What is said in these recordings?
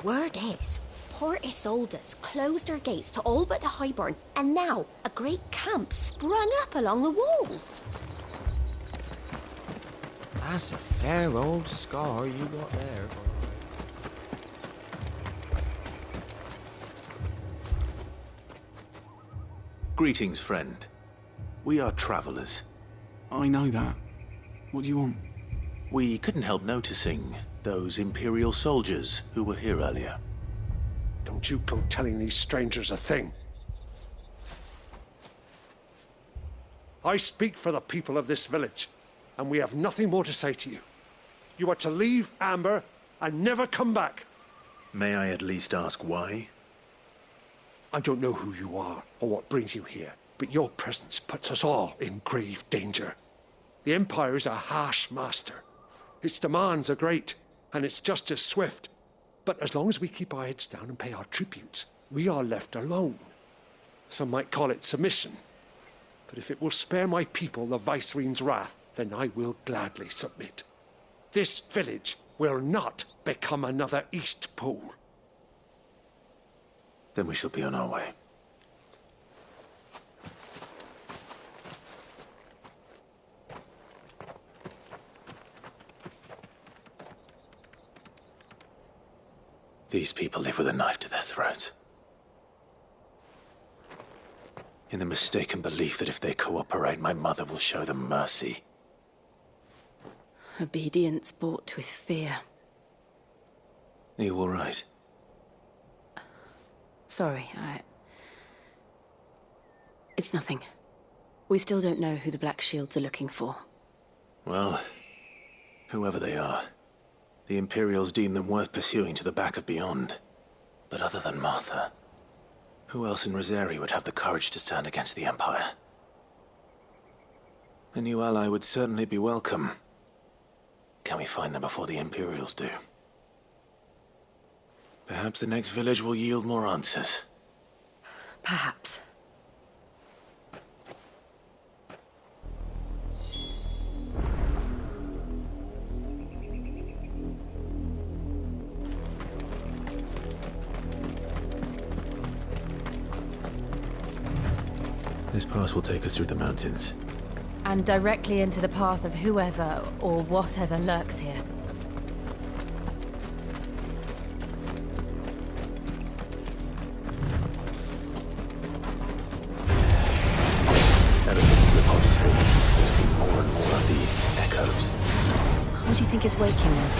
Word is, Port Isolde's closed their gates to all but the Highborn, and now a great camp sprung up along the walls. That's a fair old scar you got there. Greetings, friend. We are travelers. I know that. What do you want? We couldn't help noticing those Imperial soldiers who were here earlier. Don't you go telling these strangers a thing. I speak for the people of this village, and we have nothing more to say to you. You are to leave Amber and never come back. May I at least ask why? I don't know who you are or what brings you here, but your presence puts us all in grave danger. The Empire is a harsh master. Its demands are great, and its justice swift. But as long as we keep our heads down and pay our tributes, we are left alone. Some might call it submission. But if it will spare my people the Viceroy's wrath, then I will gladly submit. This village will not become another East Pool. Then we shall be on our way. These people live with a knife to their throats. In the mistaken belief that if they cooperate, my mother will show them mercy. Obedience bought with fear. Are you all right? Sorry, It's nothing. We still don't know who the Black Shields are looking for. Well, whoever they are, the Imperials deem them worth pursuing to the back of beyond. But other than Martha, who else in Rosari would have the courage to stand against the Empire? A new ally would certainly be welcome. Can we find them before the Imperials do? Perhaps the next village will yield more answers. Perhaps. This pass will take us through the mountains. And directly into the path of whoever or whatever lurks here. Ever since the Odyssey, we've seen more and more of these echoes. What do you think is waking them?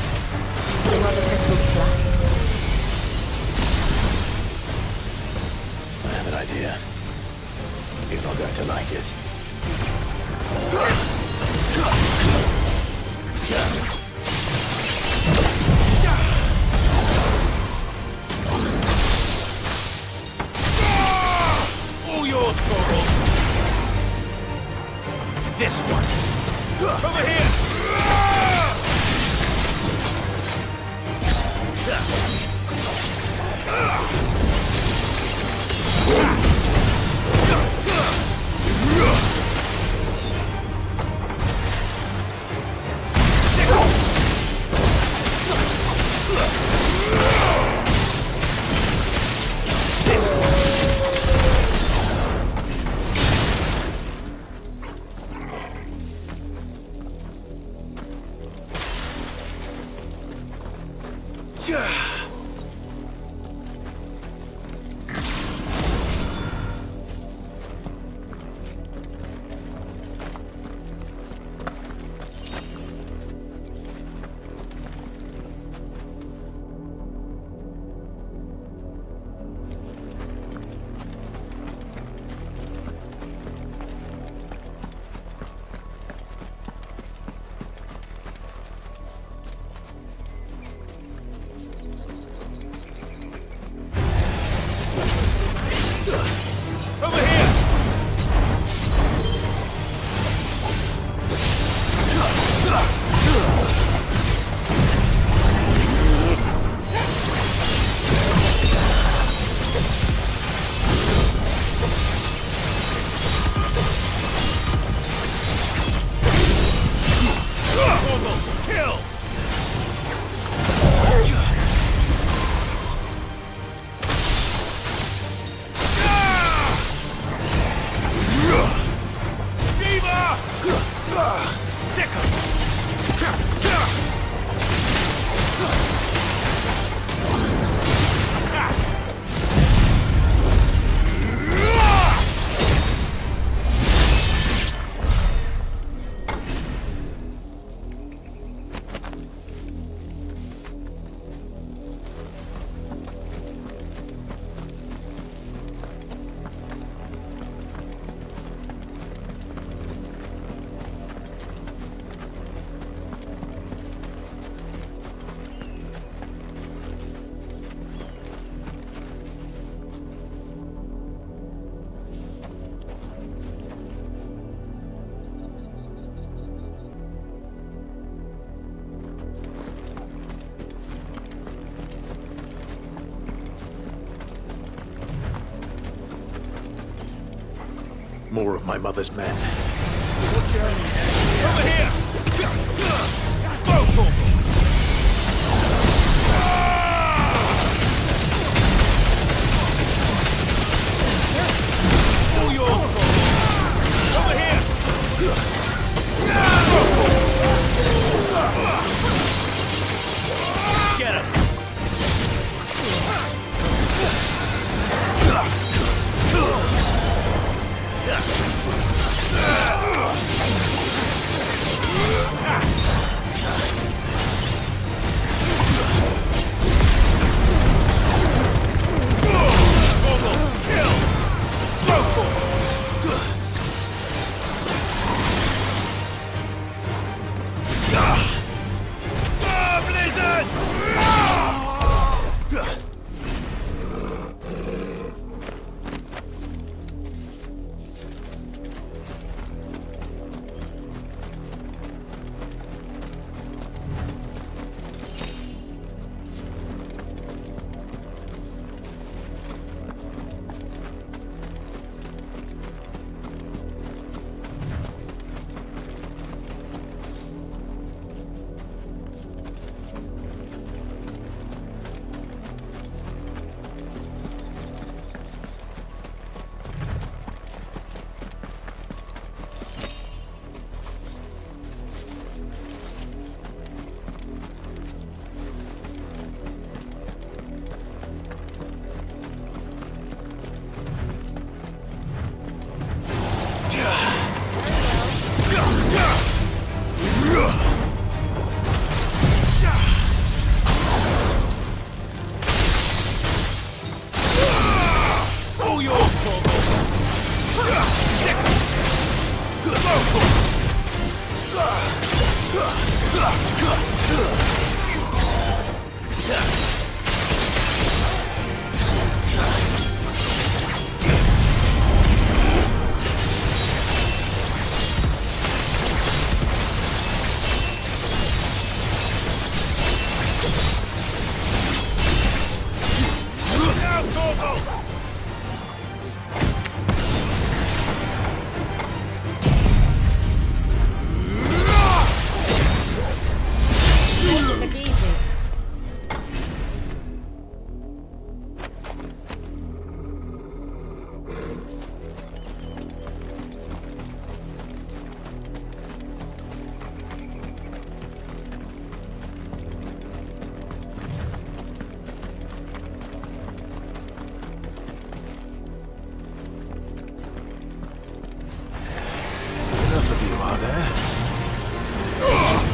Are the crystals flat? I have an idea. You're not going to like it. All yours, Torvald. This one. Over here. More of my mother's men. Over here! Smoke them! All yours, Torvald! Over here! Get him!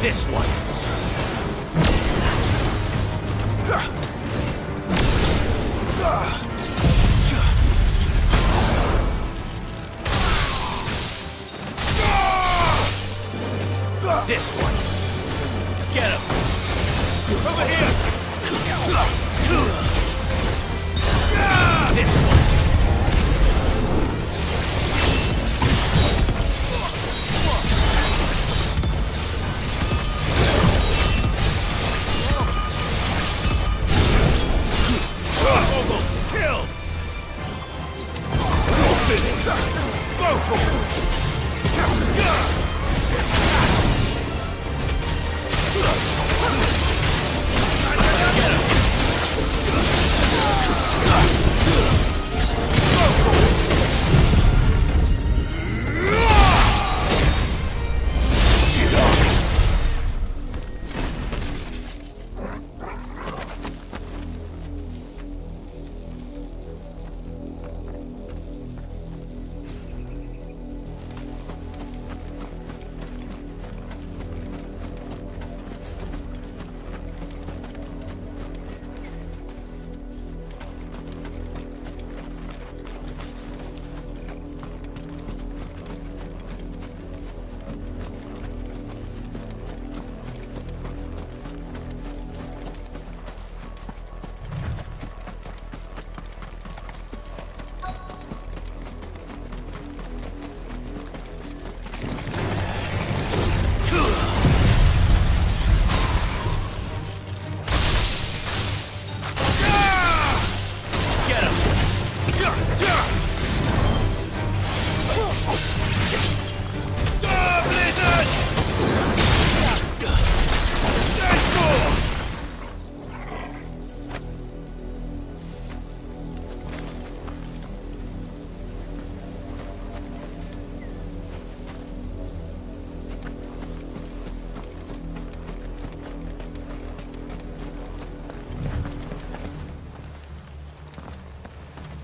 This one. This one. Get him. Over here. This one.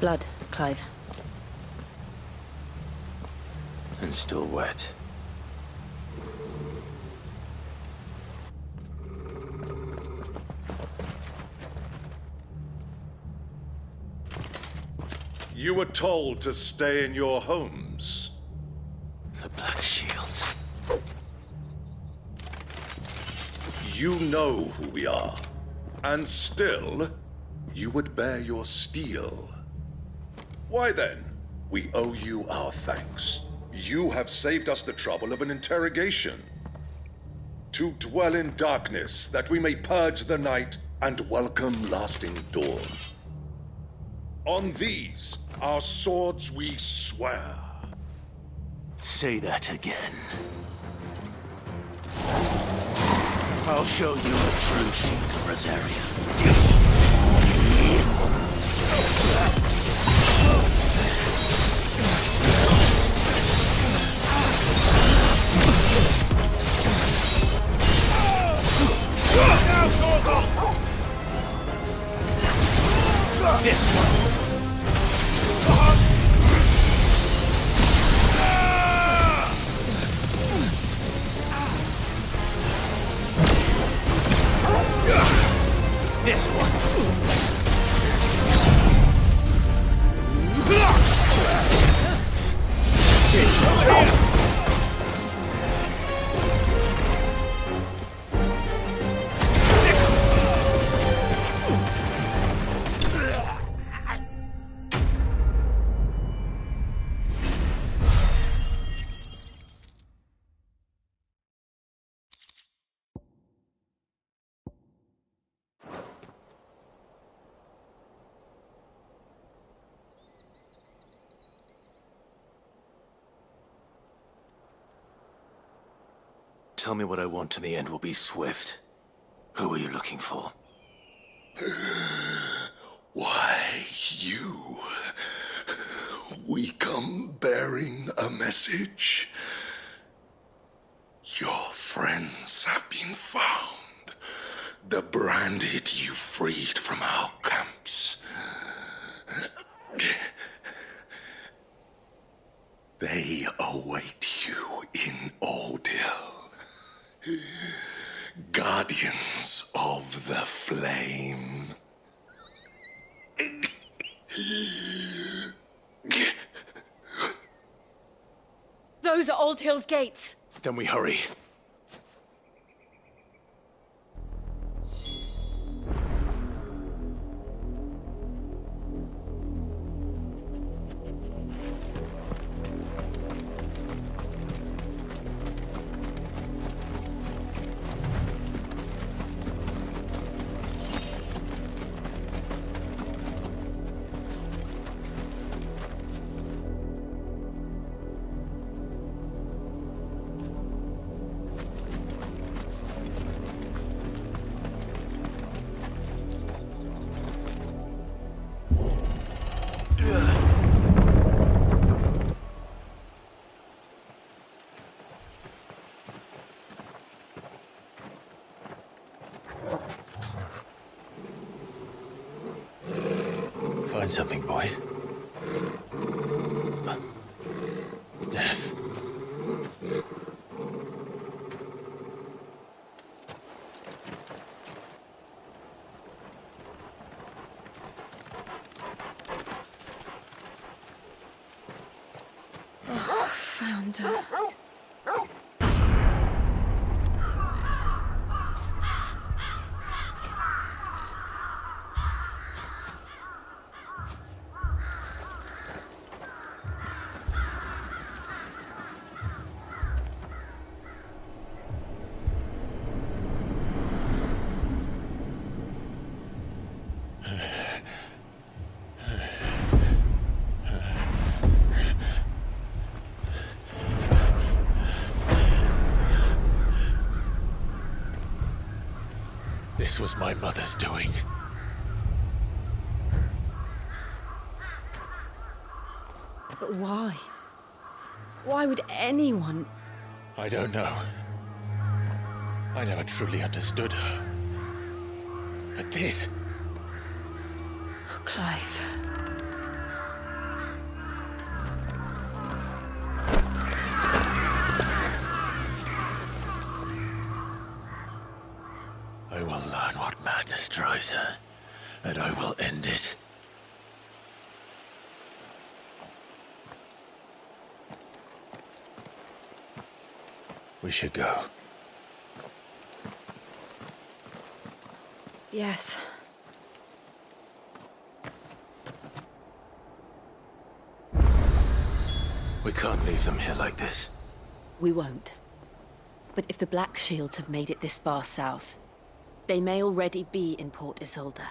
Blood, Clive. And still wet. You were told to stay in your homes. The Black Shields. You know who we are. And still, you would bear your steel. Why then? We owe you our thanks. You have saved us the trouble of an interrogation. To dwell in darkness, that we may purge the night and welcome lasting dawn. On these, our swords we swear. Say that again. I'll show you a true shield of Rosaria. This one. This one. Tell me what I want and the end will be swift. Who are you looking for? Why, you. We come bearing a message. Your friends have been found. The branded you freed from our camps. They await you in Ordeal. Guardians of the Flame. Those are Old Hill's gates. Then we hurry. Find something, boy. Death. Found her. This was my mother's doing. But why? Why would anyone... I don't know. I never truly understood her. But this... Oh, Clive. We should go. Yes. We can't leave them here like this. We won't. But if the Black Shields have made it this far south, they may already be in Port Isolde.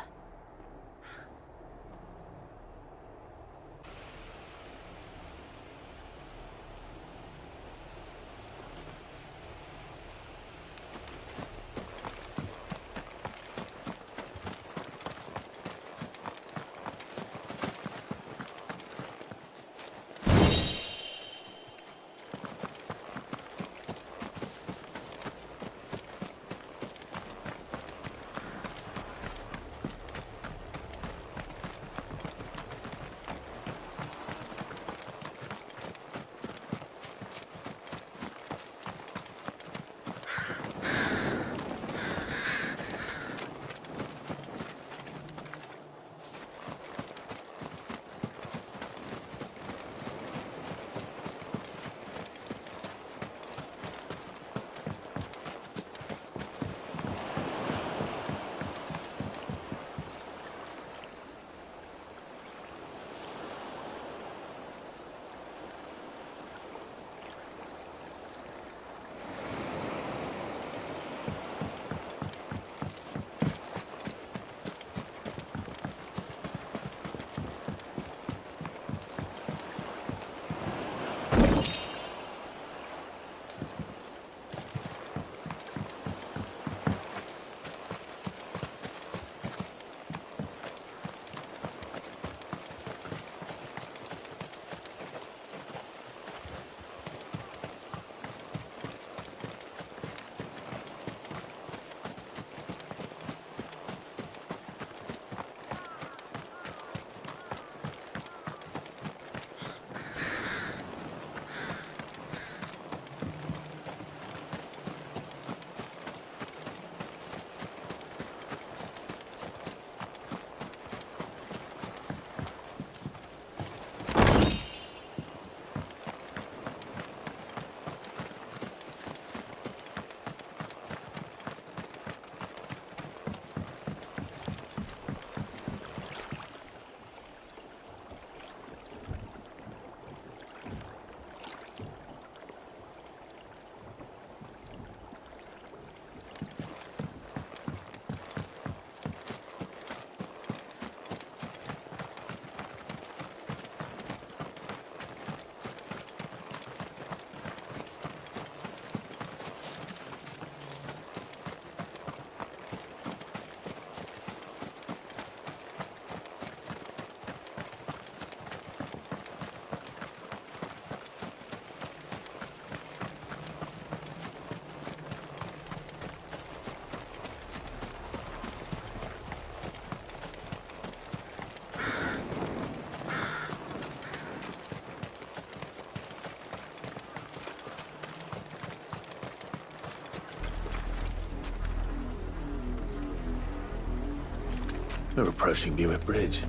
We're approaching Buick Bridge.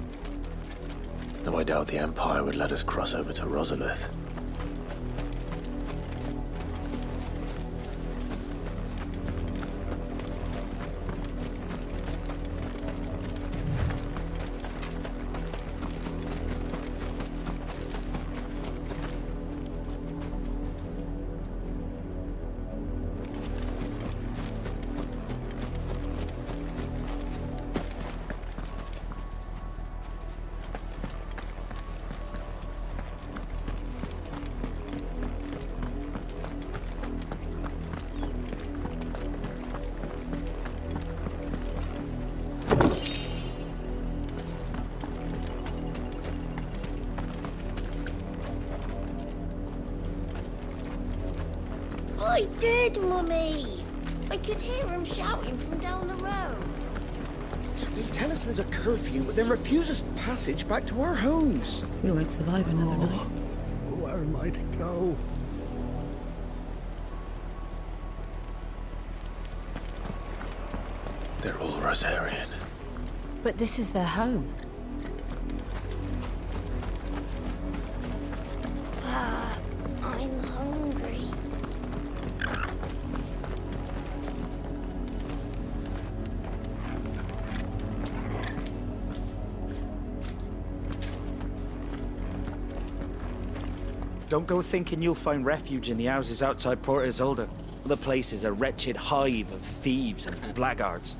Though I doubt the Empire would let us cross over to Rosalith. I did, Mummy! I could hear him shouting from down the road. They tell us there's a curfew, but then refuse us passage back to our homes. We won't survive another night. Where am I to go? They're all Rosarian. But this is their home. I'm hungry. Don't go thinking you'll find refuge in the houses outside Port Isolde. The place is a wretched hive of thieves and blackguards.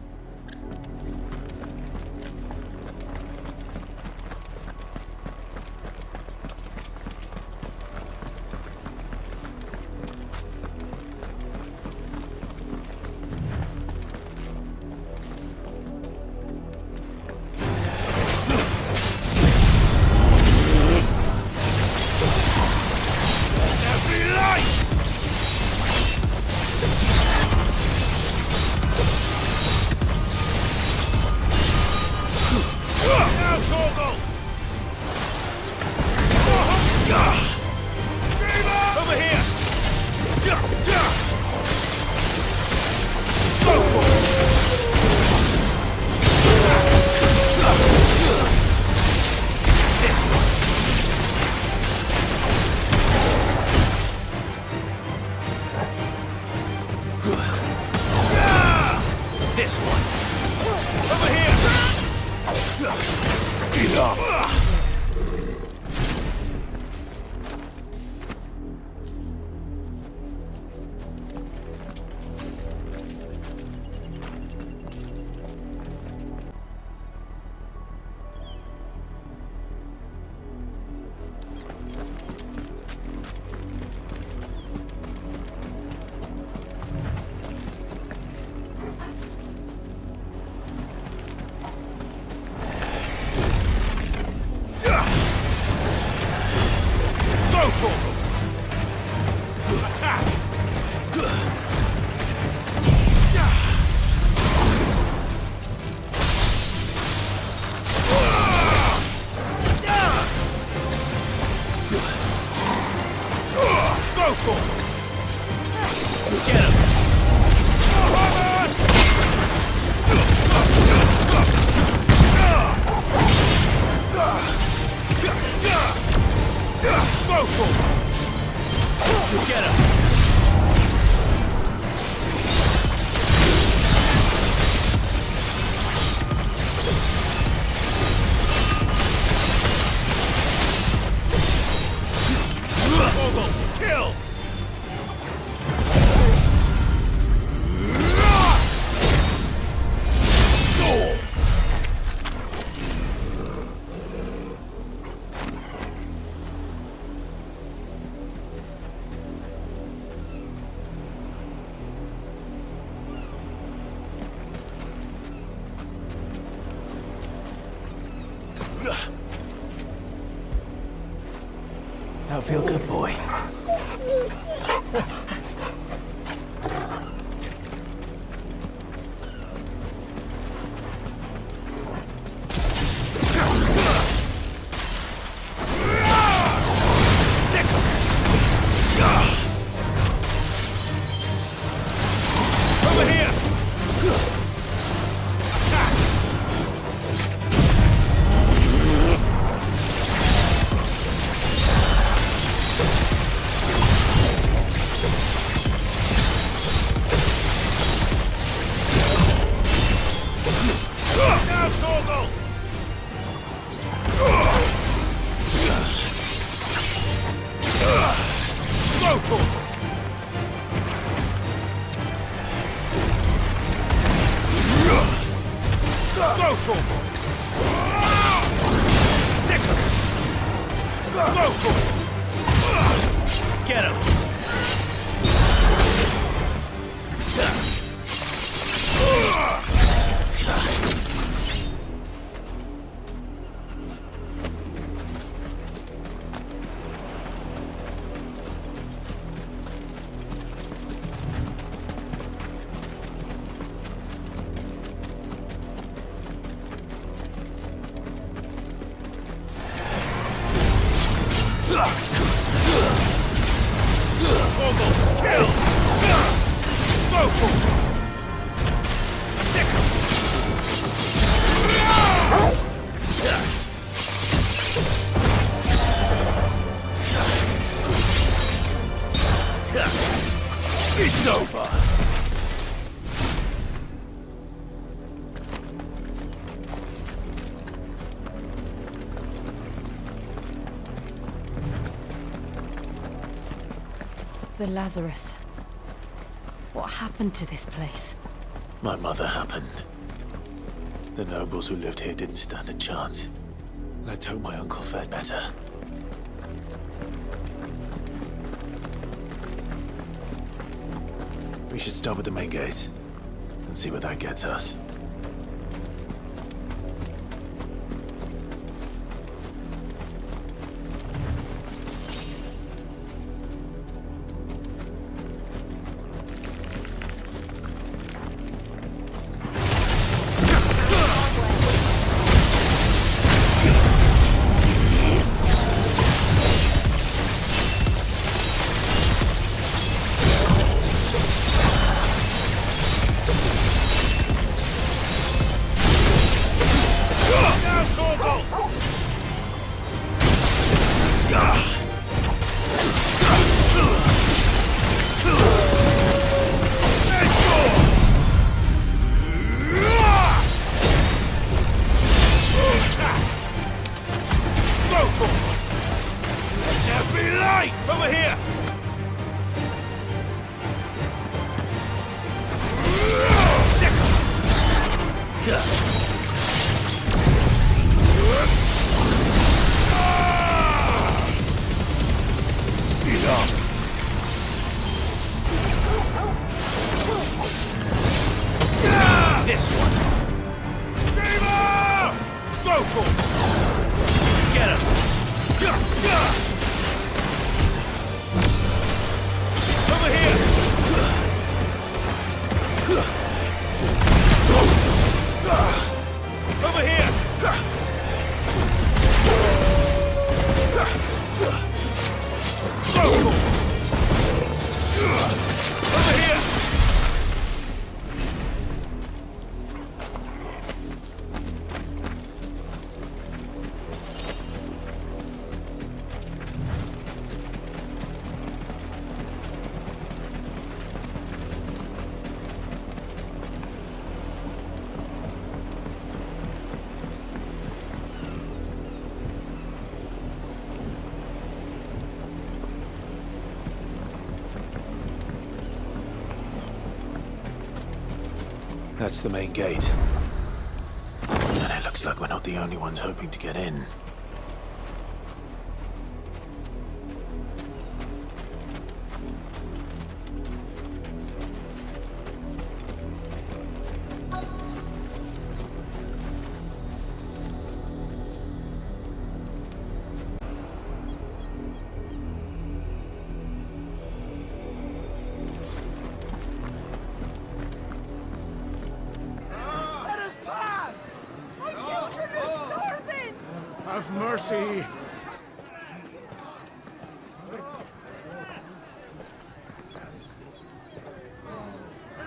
Now feel good, boy. Get him! It's over! the Lazarus. What happened to this place? My mother happened. The nobles who lived here didn't stand a chance. Let's hope my uncle fared better. We should start with the main gate and see where that gets us. That's the main gate. And it looks like we're not the only ones hoping to get in. Have mercy.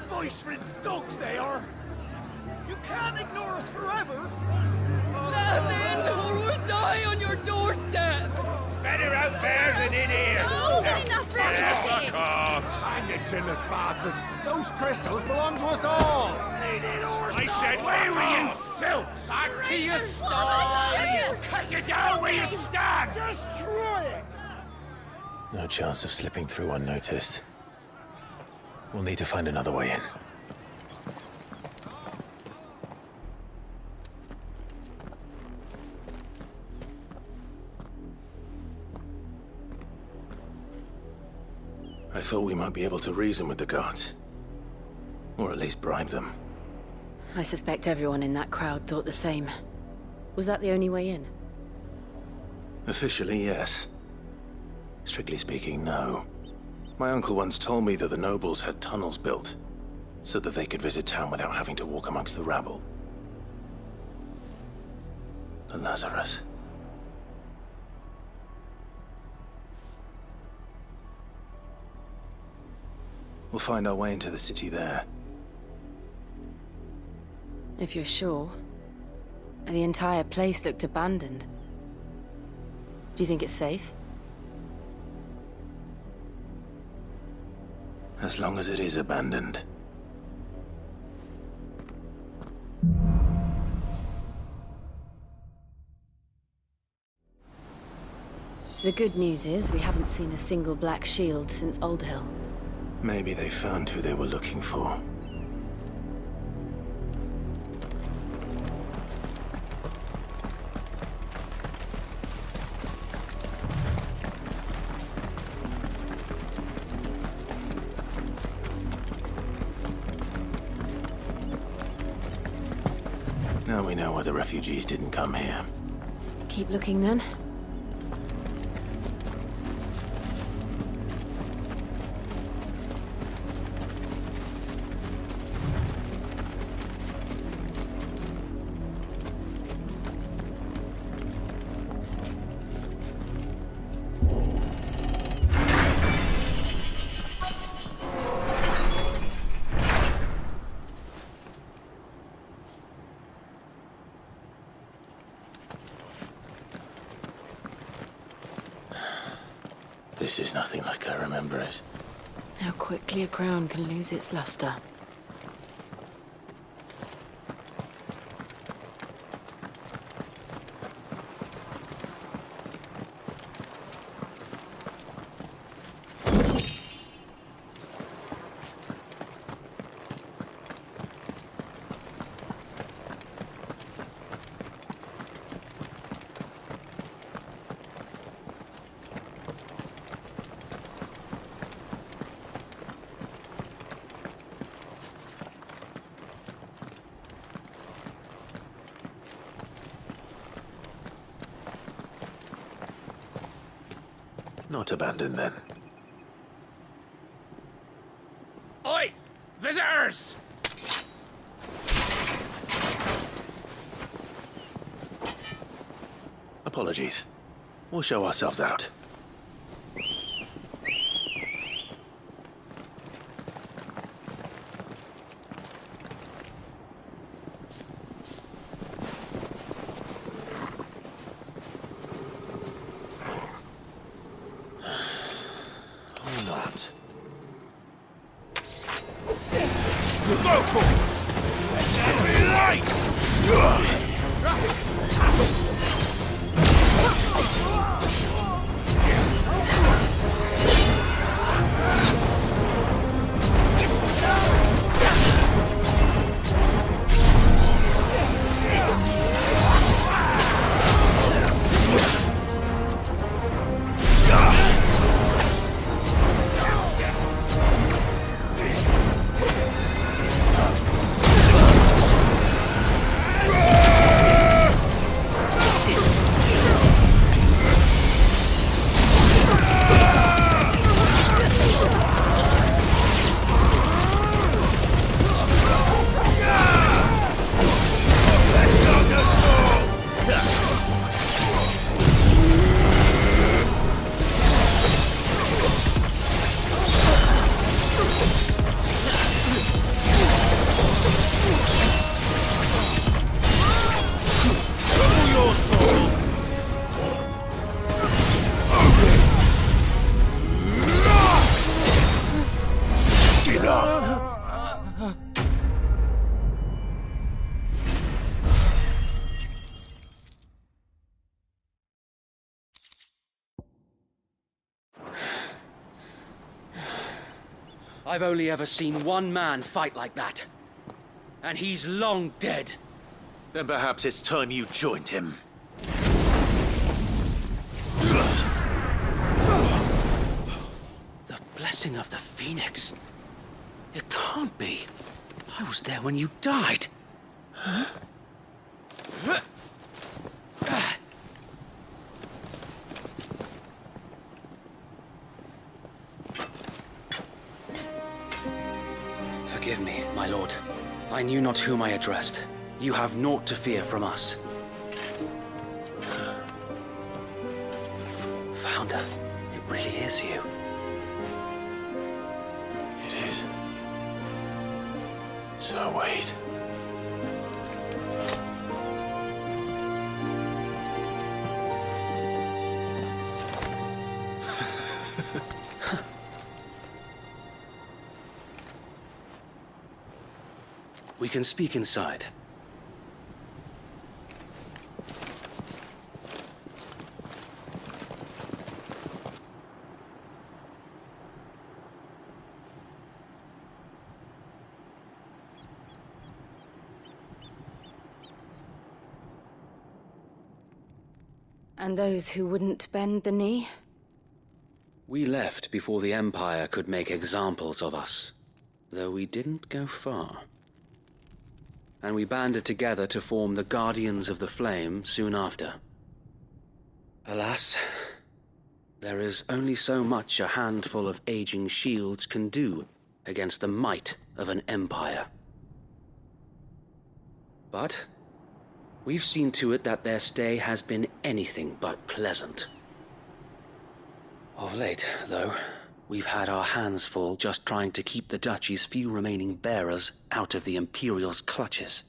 Voice-ridden dogs they are. You can't ignore us forever. Let us in, or we'll die on your doorstep. Better out there than in here. Oh, get enough for Fuck off. Hang the chinless bastards. Those crystals belong to us all. I said, where were you, filth? Back to your sties. Cut you down where you stand. Destroy it. No chance of slipping through unnoticed. We'll need to find another way in. I thought we might be able to reason with the guards. Or at least bribe them. I suspect everyone in that crowd thought the same. Was that the only way in? Officially, yes. Strictly speaking, no. My uncle once told me that the nobles had tunnels built, so that they could visit town without having to walk amongst the rabble. The Lazarus. We'll find our way into the city there. If you're sure. The entire place looked abandoned. Do you think it's safe? As long as it is abandoned. The good news is we haven't seen a single black shield since Old Hill. Maybe they found who they were looking for. Now we know why the refugees didn't come here. Keep looking then. This is nothing like I remember it. How quickly a crown can lose its luster. Not abandoned, then. Oi! Visitors! Apologies. We'll show ourselves out. I've only ever seen one man fight like that. And he's long dead. Then perhaps it's time you joined him. The blessing of the Phoenix. It can't be. I was there when you died. Huh? Forgive me, my lord. I knew not whom I addressed. You have naught to fear from us. Founder, it really is you. It is. So wait. We can speak inside. And those who wouldn't bend the knee? We left before the Empire could make examples of us, though we didn't go far. And we banded together to form the Guardians of the Flame soon after. Alas, there is only so much a handful of aging shields can do against the might of an empire. But we've seen to it that their stay has been anything but pleasant. Of late, though, we've had our hands full just trying to keep the Duchy's few remaining bearers out of the Imperial's clutches.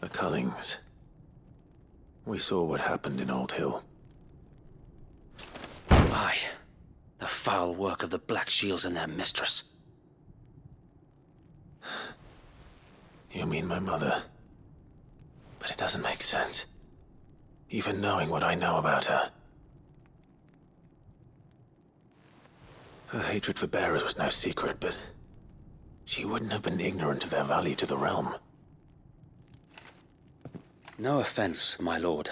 The Cullings. We saw what happened in Old Hill. Aye, the foul work of the Black Shields and their mistress. You mean my mother? But it doesn't make sense. Even knowing what I know about her. Her hatred for bearers was no secret, but she wouldn't have been ignorant of their value to the realm. No offense, my lord,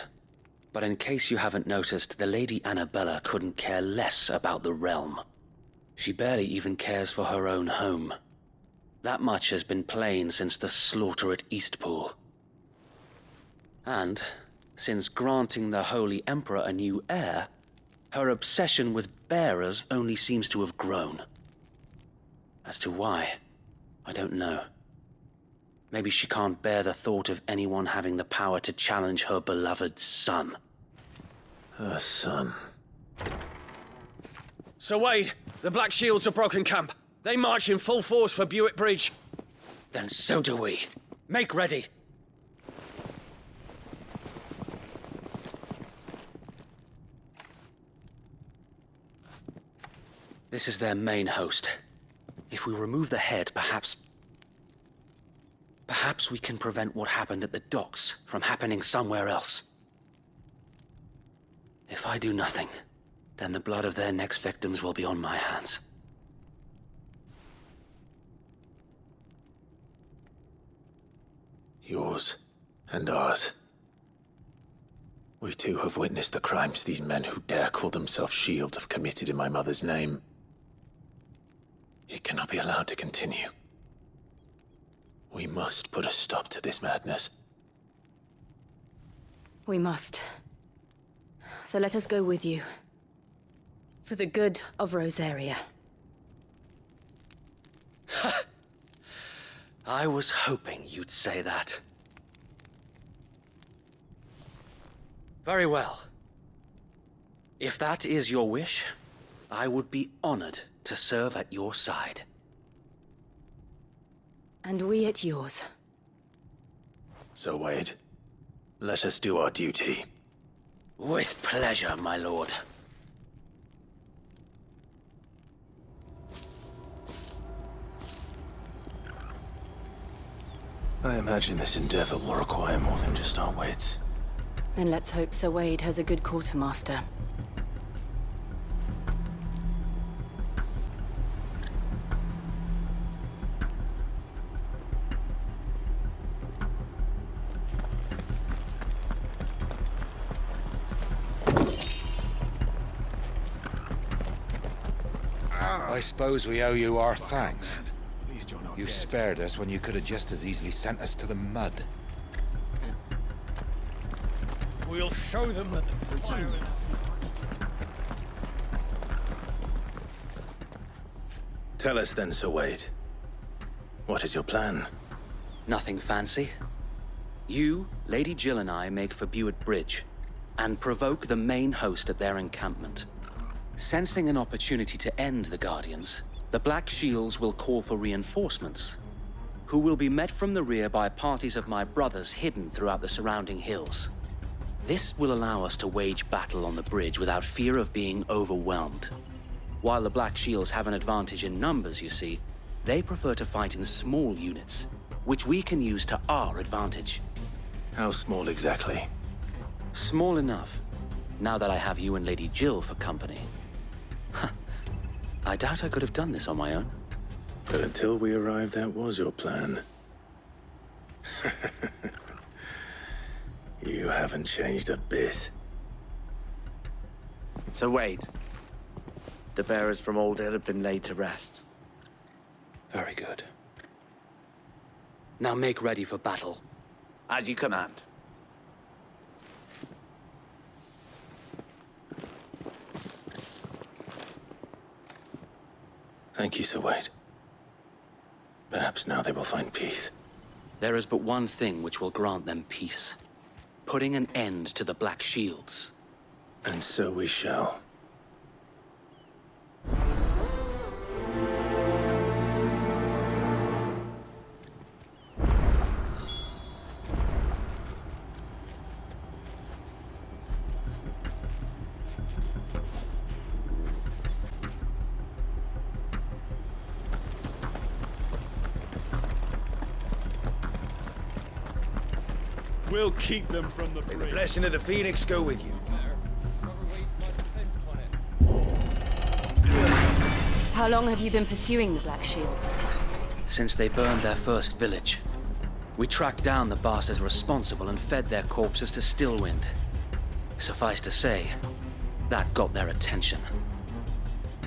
but in case you haven't noticed, the Lady Annabella couldn't care less about the realm. She barely even cares for her own home. That much has been plain since the slaughter at Eastpool. And, since granting the Holy Emperor a new heir, her obsession with bearers only seems to have grown. As to why, I don't know. Maybe she can't bear the thought of anyone having the power to challenge her beloved son. Her son. Sir Wade, the Black Shields have broken camp. They march in full force for Buick Bridge. Then so do we. Make ready. This is their main host. If we remove the head, perhaps we can prevent what happened at the docks from happening somewhere else. If I do nothing, then the blood of their next victims will be on my hands. Yours and ours. We too have witnessed the crimes these men who dare call themselves shields have committed in my mother's name. It cannot be allowed to continue. We must put a stop to this madness. We must. So let us go with you. For the good of Rosaria. I was hoping you'd say that. Very well. If that is your wish, I would be honored to serve at your side. And we at yours. So, Wade, let us do our duty. With pleasure, my lord. I imagine this endeavor will require more than just our wits. Then let's hope Sir Wade has a good quartermaster. I suppose we owe you our thanks. You spared us when you could have just as easily sent us to the mud. We'll show them that the violence... Tell us then, Sir Wade. What is your plan? Nothing fancy. You, Lady Jill and I make for Buick Bridge, and provoke the main host at their encampment. Sensing an opportunity to end the Guardians, the Black Shields will call for reinforcements, who will be met from the rear by parties of my brothers hidden throughout the surrounding hills. This will allow us to wage battle on the bridge without fear of being overwhelmed. While the Black Shields have an advantage in numbers, you see, they prefer to fight in small units, which we can use to our advantage. How small exactly? Small enough, now that I have you and Lady Jill for company. I doubt I could have done this on my own. But until we arrived, that was your plan. You haven't changed a bit. So wait. The bearers from Old Hill have been laid to rest. Very good. Now make ready for battle. As you command. Thank you, Sir Wade. Perhaps now they will find peace. There is but one thing which will grant them peace. Putting an end to the Black Shields. And so we shall. We'll keep them from the May the blessing of the Phoenix go with you. How long have you been pursuing the Black Shields? Since they burned their first village. We tracked down the bastards responsible and fed their corpses to Stillwind. Suffice to say, that got their attention.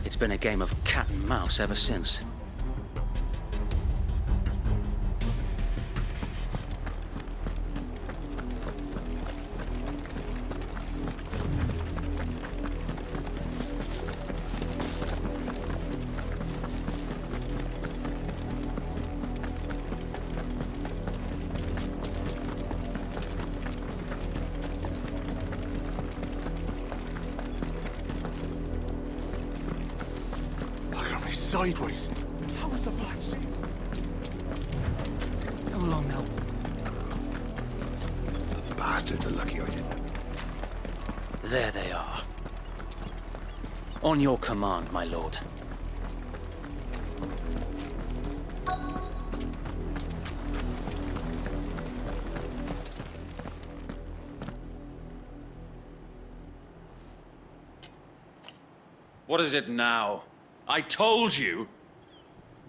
It's been a game of cat and mouse ever since. Sideways. How was the Black Shield? Come along now. The bastards are lucky I didn't. There they are. On your command, my lord. What is it now? I told you!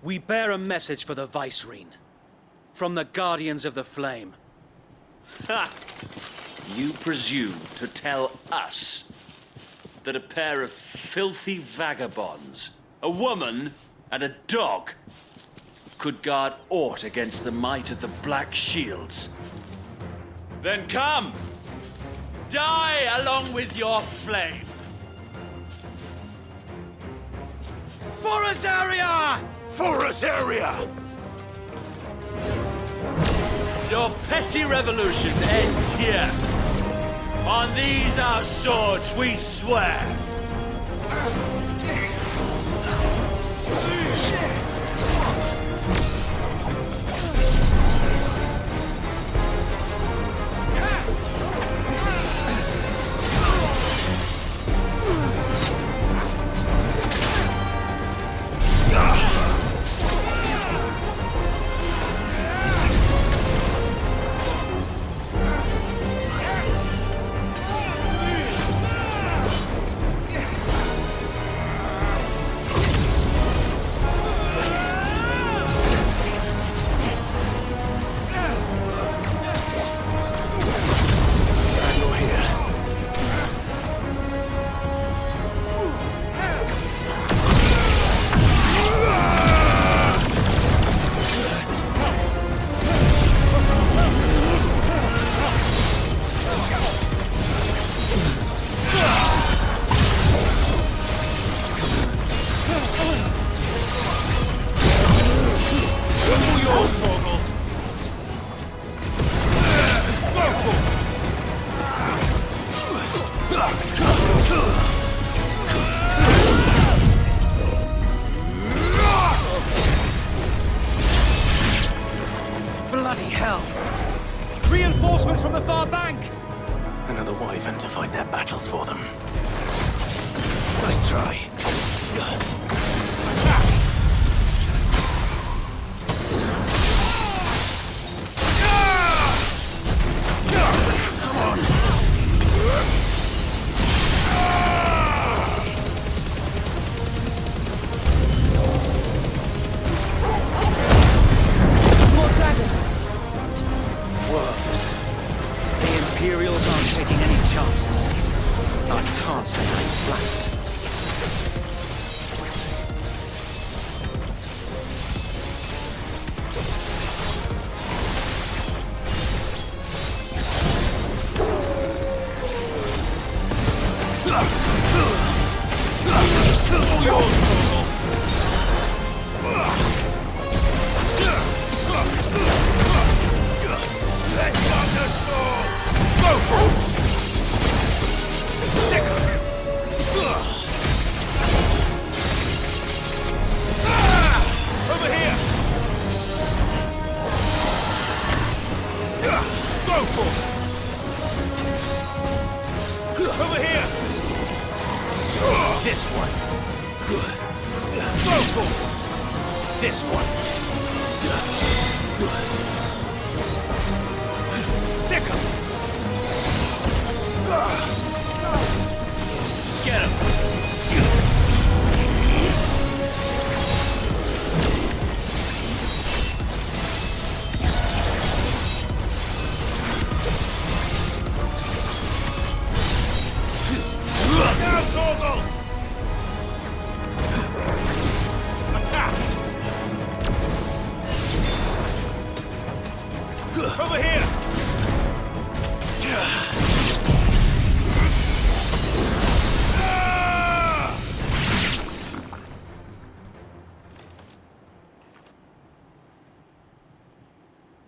We bear a message for the Vicereine. From the Guardians of the Flame. Ha! You presume to tell us that a pair of filthy vagabonds, a woman and a dog, could guard aught against the might of the Black Shields? Then come! Die along with your flame! For Azaria! For Azaria! Your petty revolution ends here. On these our swords we swear. Bloody hell! Reinforcements from the far bank! Another wyvern to fight their battles for them. Nice try. Come on! More dragons! Worms. The Imperials aren't taking any chances. I can't say I'm flattered.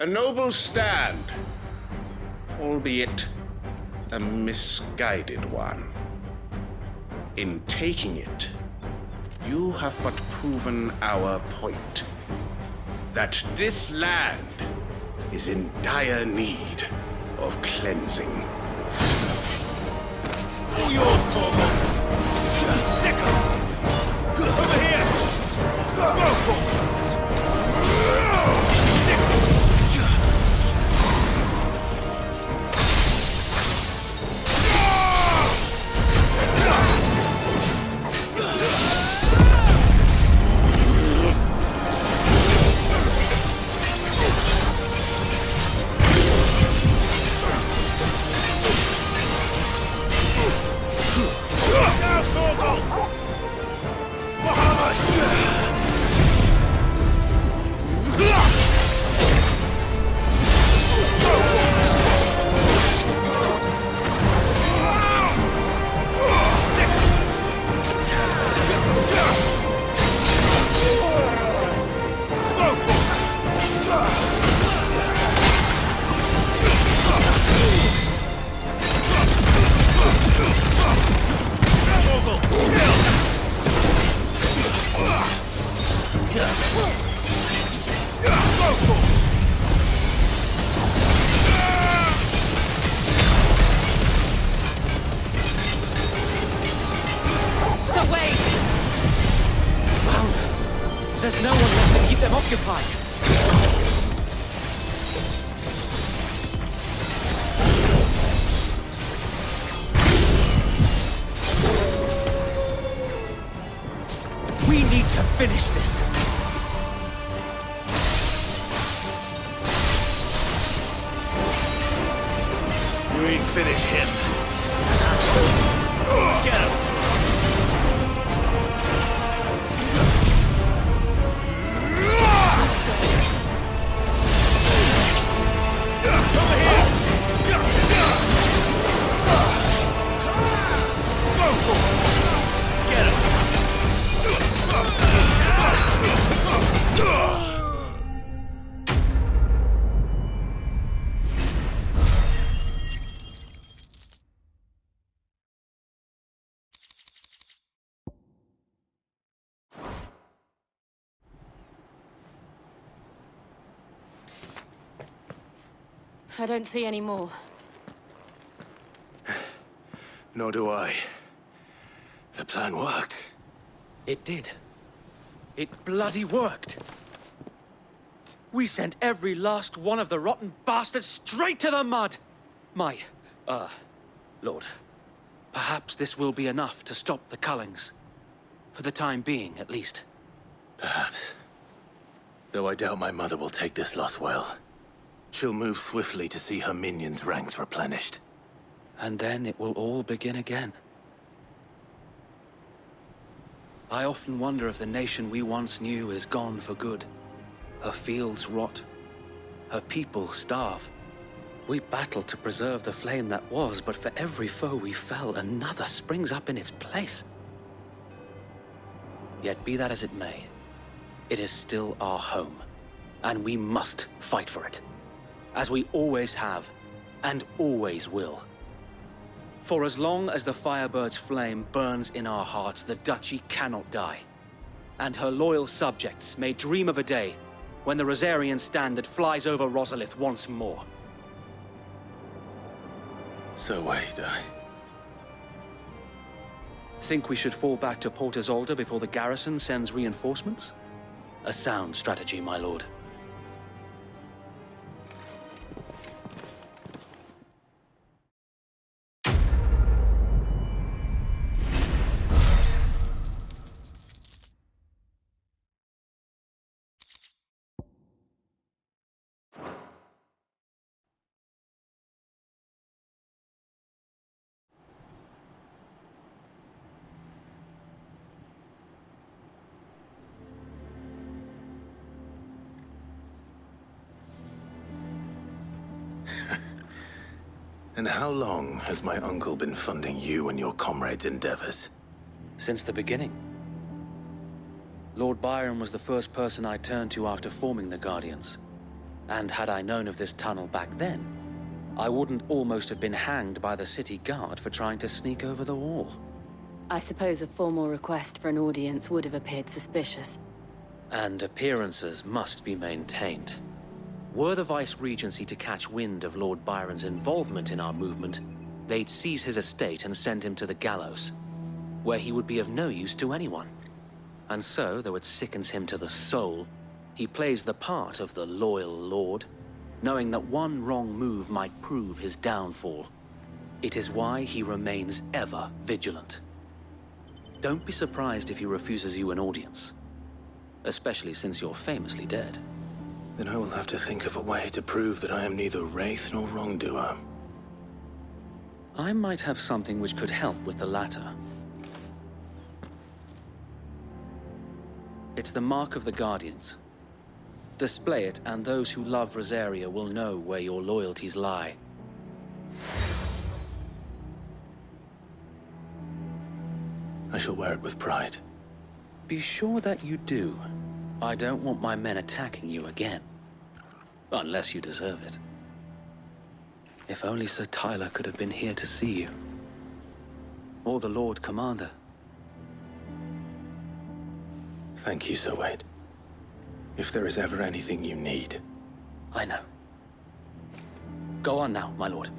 A noble stand, albeit a misguided one. In taking it, you have but proven our point. That this land is in dire need of cleansing. All yours, Torvald! Second! Over here! Go, Torvald! There's no one left to keep them occupied. We need to finish this. You ain't finish him. Get him! I don't see any more. Nor do I. The plan worked. It did. It bloody worked. We sent every last one of the rotten bastards straight to the mud! Lord, perhaps this will be enough to stop the Cullings. For the time being, at least. Perhaps. Though I doubt my mother will take this loss well. She'll move swiftly to see her minions' ranks replenished. And then it will all begin again. I often wonder if the nation we once knew is gone for good. Her fields rot. Her people starve. We battle to preserve the flame that was, but for every foe we fell, another springs up in its place. Yet be that as it may, it is still our home, and we must fight for it, as we always have, and always will. For as long as the Firebird's flame burns in our hearts, the Duchy cannot die, and her loyal subjects may dream of a day when the Rosarian standard flies over Rosalith once more. So Wade, Think we should fall back to Port Isolde before the garrison sends reinforcements? A sound strategy, my lord. And how long has my uncle been funding you and your comrades' endeavors? Since the beginning. Lord Byron was the first person I turned to after forming the Guardians. And had I known of this tunnel back then, I wouldn't almost have been hanged by the city guard for trying to sneak over the wall. I suppose a formal request for an audience would have appeared suspicious. And appearances must be maintained. Were the Vice-Regency to catch wind of Lord Byron's involvement in our movement, they'd seize his estate and send him to the gallows, where he would be of no use to anyone. And so, though it sickens him to the soul, he plays the part of the loyal lord, knowing that one wrong move might prove his downfall. It is why he remains ever vigilant. Don't be surprised if he refuses you an audience, especially since you're famously dead. Then I will have to think of a way to prove that I am neither wraith nor wrongdoer. I might have something which could help with the latter. It's the mark of the Guardians. Display it, and those who love Rosaria will know where your loyalties lie. I shall wear it with pride. Be sure that you do. I don't want my men attacking you again. Unless you deserve it. If only Sir Tyler could have been here to see you. Or the Lord Commander. Thank you, Sir Wade. If there is ever anything you need. I know. Go on now, my lord.